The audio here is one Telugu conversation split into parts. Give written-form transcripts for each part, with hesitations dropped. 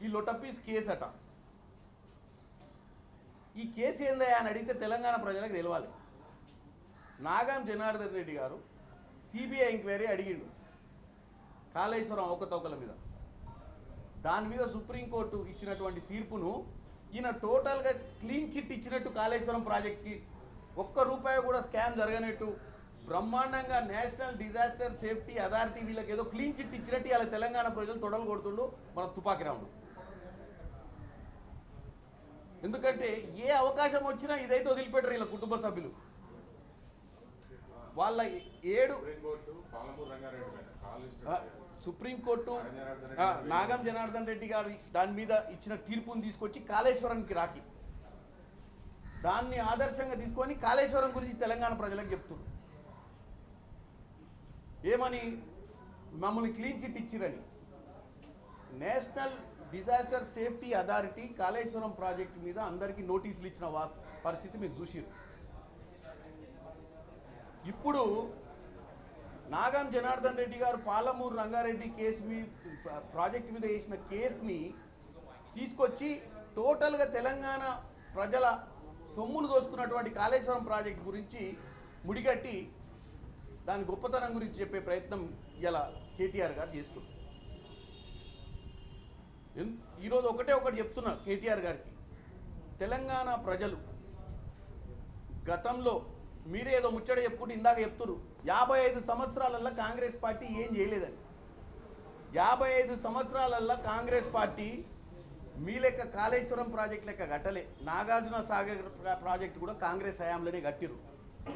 ఈ లొటపీస్ కేసు అట. ఈ కేసు ఏందయ్యా అని అడిగితే తెలంగాణ ప్రజలకు తెలవాలి. నాగం జనార్దన్ రెడ్డి గారు సిబిఐ ఎంక్వైరీ అడిగిండు కాళేశ్వరం అవకతవకల మీద. దాని మీద సుప్రీంకోర్టు ఇచ్చినటువంటి తీర్పును ఈయన టోటల్గా క్లీన్ చిట్ ఇచ్చినట్టు, కాళేశ్వరం ప్రాజెక్ట్కి ఒక్క రూపాయి కూడా స్కామ్ జరగనట్టు, బ్రహ్మాండంగా నేషనల్ డిజాస్టర్ సేఫ్టీ అథారిటీ వీళ్ళకి ఏదో క్లీన్ చిట్ ఇచ్చినట్టు ఇలా తెలంగాణ ప్రజలు తొడలు కొడుతుండు మన తుపాకి రాముడు. ఎందుకంటే ఏ అవకాశం వచ్చినా ఇదైతే వదిలిపెట్టరు వీళ్ళ కుటుంబ సభ్యులు. వాళ్ళ 7 సుప్రీంకోర్టు నాగం జనార్దన్ రెడ్డి గారు దాని మీద ఇచ్చిన తీర్పును తీసుకొచ్చి కాళేశ్వరానికి రాకి దాన్ని ఆదర్శంగా తీసుకొని కాళేశ్వరం గురించి తెలంగాణ ప్రజలకు చెప్తున్నారు. ఏమని? మమ్మల్ని క్లీన్ చిట్ ఇచ్చిరని. National disaster safety authority Kaleshwaram project మీద అందరికీ నోటీసులు ఇచ్చిన పరిస్థితి మీరు చూసిరు. ఇప్పుడు నాగం జనార్దన్ రెడ్డి గారు పాలమూరు రంగారెడ్డి కేసు మీద, ప్రాజెక్టు మీద వేసిన కేసుని తీసుకొచ్చి టోటల్గా తెలంగాణ ప్రజల సొమ్మును దోసుకున్నటువంటి కాళేశ్వరం ప్రాజెక్టు గురించి ముడిగట్టి దాని గొప్పతనం గురించి చెప్పే ప్రయత్నం ఇలా కేటీఆర్ గారు చేస్తున్నారు. ఈరోజు ఒకటి చెప్తున్నా కేటీఆర్ గారికి, తెలంగాణ ప్రజలు గతంలో మీరేదో ముచ్చట చెప్పుకుంటే ఇందాక చెప్తున్నారు 55 సంవత్సరాలల్లో కాంగ్రెస్ పార్టీ ఏం చేయలేదని. 55 సంవత్సరాలల్లో కాంగ్రెస్ పార్టీ మీ లెక్క కాళేశ్వరం ప్రాజెక్ట్ లెక్క కట్టలే. నాగార్జున సాగర్ ప్రాజెక్టు కూడా కాంగ్రెస్ హయాంలోనే కట్టిరు.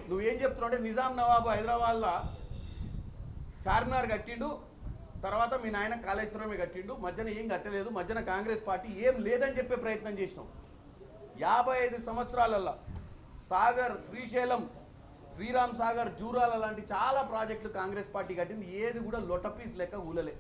నువ్వేం చెప్తున్నావు అంటే నిజాం నవాబు హైదరాబాద్లో చార్మినార్ కట్టిండు, తర్వాత మీ నాయన కాళేశ్వరమే కట్టిండు, మధ్యన ఏం కట్టలేదు, మధ్యన కాంగ్రెస్ పార్టీ ఏం లేదని చెప్పే ప్రయత్నం చేసినాం. 55 సంవత్సరాలల్లో సాగర్, శ్రీశైలం, శ్రీరామ్ సాగర్, జూరాల లాంటి చాలా ప్రాజెక్టులు కాంగ్రెస్ పార్టీ కట్టింది. ఏది కూడా లొటపీస్ లెక్క ఊలలే.